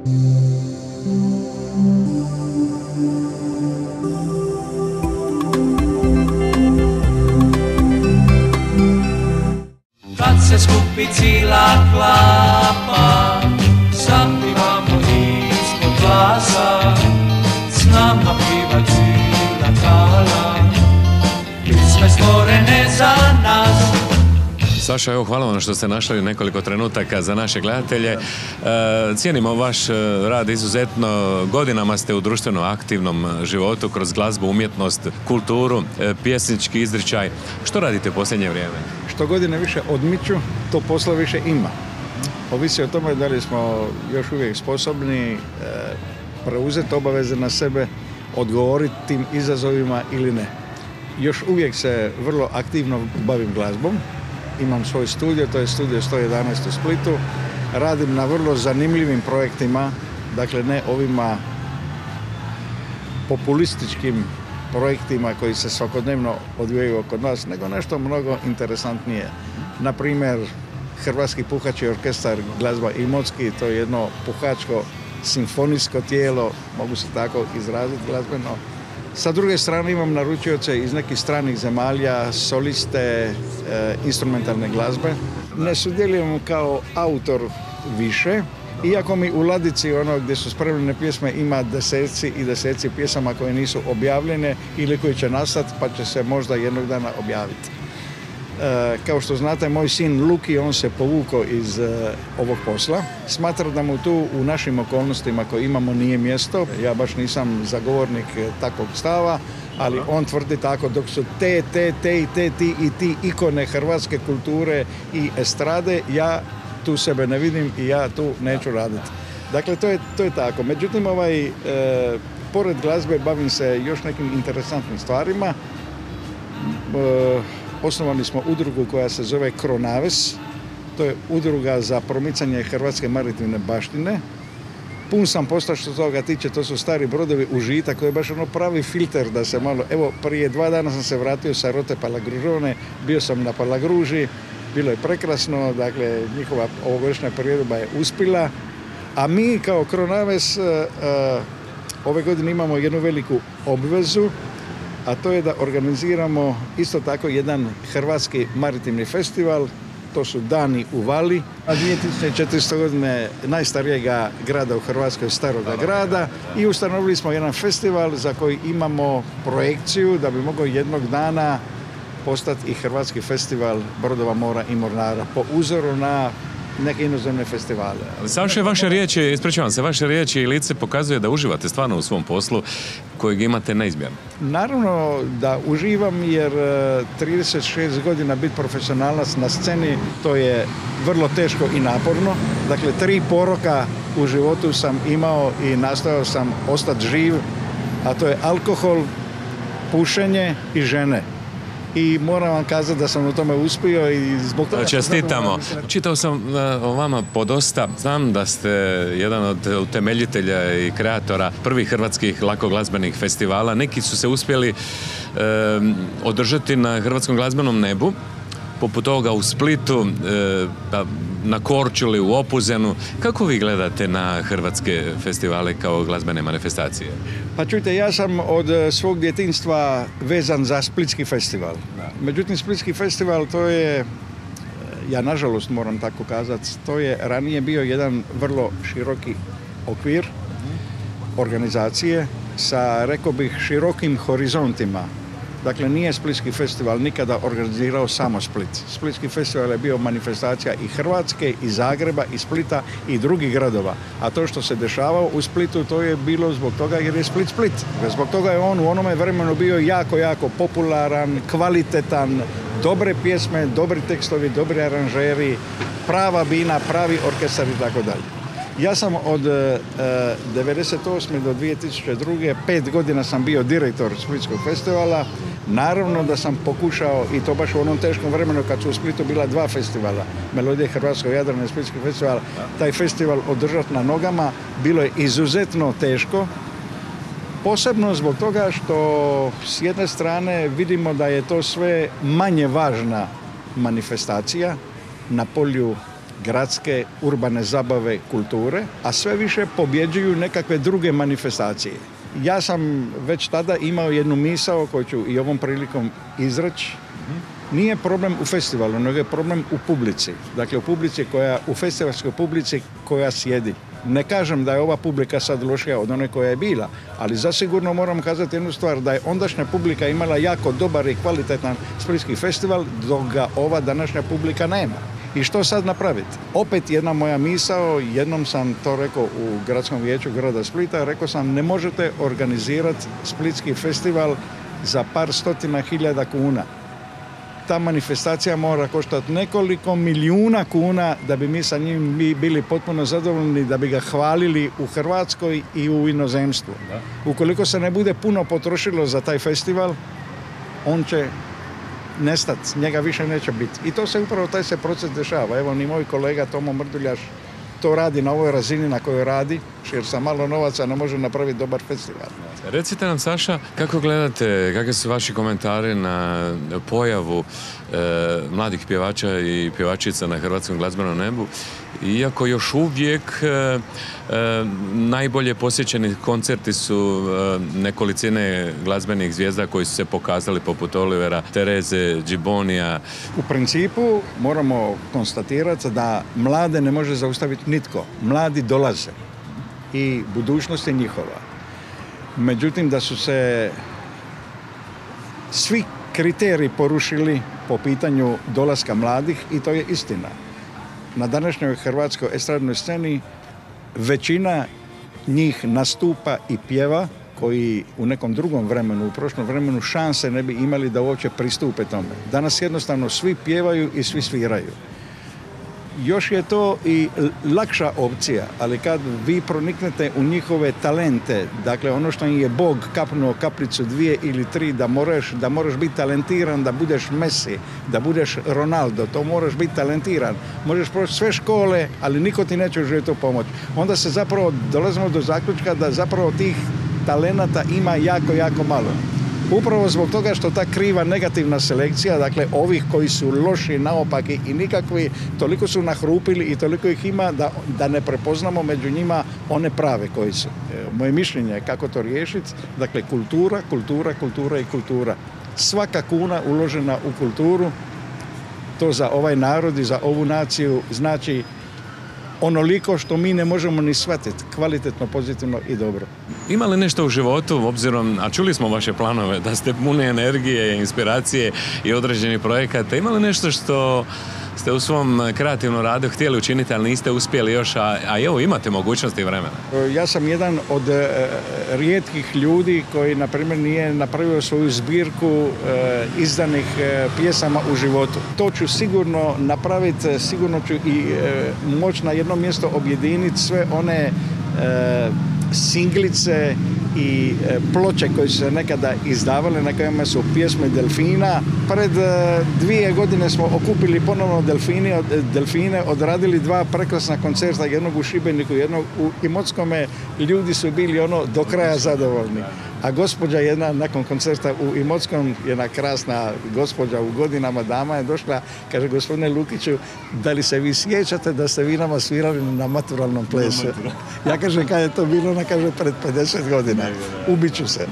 Kad se skupi cijela klapa, zapivamo ispod glasa, s nama piva cijela kala, pisme stvorene za nas. Saša, evo, hvala vam što ste našli nekoliko trenutaka za naše gledatelje. Cijenimo vaš rad izuzetno. Godinama ste u društveno aktivnom životu kroz glazbu, umjetnost, kulturu, pjesnički izričaj. Što radite u posljednje vrijeme? Što godine više odmiču, to posla više ima. Ovisi o tome da li smo još uvijek sposobni preuzeti obaveze na sebe, odgovoriti tim izazovima ili ne. Još uvijek se vrlo aktivno bavim glazbom. Imam svoj studio, to je studio 111 u Splitu. Radim na vrlo zanimljivim projektima, dakle ne ovima populističkim projektima koji se svakodnevno odvijaju oko nas, nego nešto mnogo interesantnije. Na primjer, Hrvatski puhački orkestar Glazba Imotski, to je jedno puhačko simfonijsko tijelo, mogu se tako izraziti glazbeno. Sa druge strane imam naručioce iz nekih stranih zemalja, soliste, instrumentalne glazbe. Ne sudjelujem kao autor više, iako mi u ladici ono gdje su spremljene pjesme ima deseci i deseci pjesama koje nisu objavljene ili koje će nastati pa će se možda jednog dana objaviti. Kao što znate, moj sin Luki, on se povukao iz ovog posla. Smatra da mu tu u našim okolnostima koje imamo nije mjesto. Ja baš nisam zagovornik takvog stava, ali on tvrdi tako dok su ti ikone hrvatske kulture i estrade, ja tu sebe ne vidim i ja tu neću raditi. Dakle, to je tako. Međutim, pored glazbe bavim se još nekim interesantnim stvarima. Osnovali smo udrugu koja se zove Kronaves. To je udruga za promicanje hrvatske maritimne baštine. Pun sam posla što toga tiče, to su stari brodovi Užitak, koji je baš ono pravi filter da se malo... Evo, prije 2 dana sam se vratio sa rote Palagružone, bio sam na Palagruži, bilo je prekrasno, dakle, njihova ovogodišnja priredba je uspjela. A mi kao Kronaves ove godine imamo jednu veliku obvezu, a to je da organiziramo isto tako jedan hrvatski maritimni festival. To su Dani u Vali, a 2400 godine najstarijega grada u Hrvatskoj, Staroga grada, i ustanovili smo jedan festival za koji imamo projekciju da bi mogao jednog dana postati i Hrvatski festival brodova, mora i mornara po uzoru na neke inozemne festivale. Saša, vaše riječi, ispričavam se, vaše riječi i lice pokazuje da uživate stvarno u svom poslu kojeg imate neizmjerno. Naravno da uživam jer 36 godina biti profesionalac na sceni, to je vrlo teško i naporno. Dakle, 3 poroka u životu sam imao i nastojao sam ostati živ, a to je alkohol, pušenje i žene. I moram vam kazati da sam u tome uspio i zbog toga... Čestitamo. Čitao sam o vama podosta. Znam da ste jedan od utemeljitelja i kreatora prvih hrvatskih lakoglazbenih festivala. Neki su se uspjeli održati na hrvatskom glazbenom nebu, poput ovoga u Splitu, na Korčuli, u Opuzenu. Kako vi gledate na hrvatske festivale kao glazbene manifestacije? Pa čujte, ja sam od svog djetinjstva vezan za Splitski festival. Međutim, Splitski festival, to je, ja nažalost moram tako kazati, to je ranije bio jedan vrlo široki okvir organizacije sa, rekao bih, širokim horizontima. Dakle, nije Splitski festival nikada organizirao samo Split. Splitski festival je bio manifestacija i Hrvatske, i Zagreba, i Splita, i drugih gradova. A to što se dešavalo u Splitu, to je bilo zbog toga jer je Split. Zbog toga je on u onome vremenu bio jako popularan, kvalitetan, dobre pjesme, dobri tekstovi, dobri aranžeri, prava bina, pravi orkestar i tako dalje. Ja sam od 1998. do 2002. 5 godina sam bio direktor Splitskog festivala. Naravno da sam pokušao, i to baš u onom teškom vremenu kad su u Splitu bila 2 festivala, Melodije hrvatskog Jadrana i Splitski festival, taj festival održati na nogama, bilo je izuzetno teško. Posebno zbog toga što s jedne strane vidimo da je to sve manje važna manifestacija na polju gradske, urbane zabave, kulture, a sve više pobjeđuju nekakve druge manifestacije. Ja sam već tada imao jednu misao koju ću i ovom prilikom izreći. Nije problem u festivalu, nego je problem u publici. Dakle, u festivalskoj publici koja sjedi. Ne kažem da je ova publika sad lošija od one koja je bila, ali zasigurno moram kazati jednu stvar, da je ondašnja publika imala jako dobar i kvalitetan splitski festival, dok ga ova današnja publika nema. I što sad napraviti? Opet jedna moja misao, jednom sam to rekao u gradskom vijeću grada Splita, rekao sam ne možete organizirati splitski festival za par stotina hiljada kuna. Ta manifestacija mora koštati nekoliko milijuna kuna da bi mi sa njim bili potpuno zadovoljni, da bi ga hvalili u Hrvatskoj i u inozemstvu. Ukoliko se ne bude puno potrošilo za taj festival, on će nestati, njega više neće biti. I to se upravo taj se proces dešava. Evo ni moj kolega Tomo Mrduljaš to radi na ovoj razini na kojoj radi, jer sa malo novaca ne može napraviti dobar festival. Recite nam, Saša, kako gledate, kakvi su vaši komentari na pojavu mladih pjevača i pjevačica na hrvatskom glazbenom nebu? Iako još uvijek najbolje posjećeni koncerti su nekolicine glazbenih zvijezda koji su se pokazali poput Olivera, Tereze, Džibonija. U principu moramo konstatirati da mlade ne može zaustaviti nitko. Mladi dolaze i budućnost je njihova. Međutim, da su se svi kriteriji porušili po pitanju dolaska mladih i to je istina. Na današnjoj hrvatskoj estradnoj sceni većina njih nastupa i pjeva koji u nekom drugom vremenu, u prošlom vremenu šanse ne bi imali da uopće pristupe tome. Danas jednostavno svi pjevaju i svi sviraju. Još je to i lakša opcija, ali kad vi proniknete u njihove talente, dakle ono što im je Bog kapnuo kaplicu 2 ili 3, da moraš biti talentiran, da budeš Messi, da budeš Ronaldo, to moraš biti talentiran. Možeš proći sve škole, ali niko ti neće u životu pomoći. Onda se zapravo dolazimo do zaključka da zapravo tih talenata ima jako, jako malo. Upravo zbog toga što ta kriva negativna selekcija, dakle ovih koji su loši, naopaki i nikakvi, toliko su nahrupili i toliko ih ima da ne prepoznamo među njima one prave koji su. Moje mišljenje je kako to riješiti, dakle kultura, kultura, kultura i kultura. Svaka kuna uložena u kulturu, to za ovaj narod i za ovu naciju znači onoliko što mi ne možemo ni shvatiti, kvalitetno, pozitivno i dobro. Ima li nešto u životu, obzirom, a čuli smo vaše planove, da ste puni energije, inspiracije i određenih projekata, ima li nešto što ste u svom kreativnom radu htjeli učiniti, ali niste uspjeli još, a evo imate mogućnosti i vremena? Ja sam jedan od rijetkih ljudi koji, na primjer, nije napravio svoju zbirku izdanih pjesama u životu. To ću sigurno napraviti, sigurno ću i moći na jedno mjesto objediniti sve one singlice i ploče koje su se nekada izdavale, na kojima su pjesme Delfina. Pred 2 godine smo okupili ponovno Delfine, odradili 2 prekrasna koncerta, jednog u Šibeniku, jednog u Imotskome. Ljudi su bili do kraja zadovoljni. A gospođa jedna nakon koncerta u Imotskom, jedna krasna gospođa u godinama, dama je došla, kaže: gospodine Lukiću, da li se vi sjećate da ste vi nama svirali na maturalnom plesu? Ja kažem, kad je to bilo? Ona kaže, pred 50 godina. Ubiću se.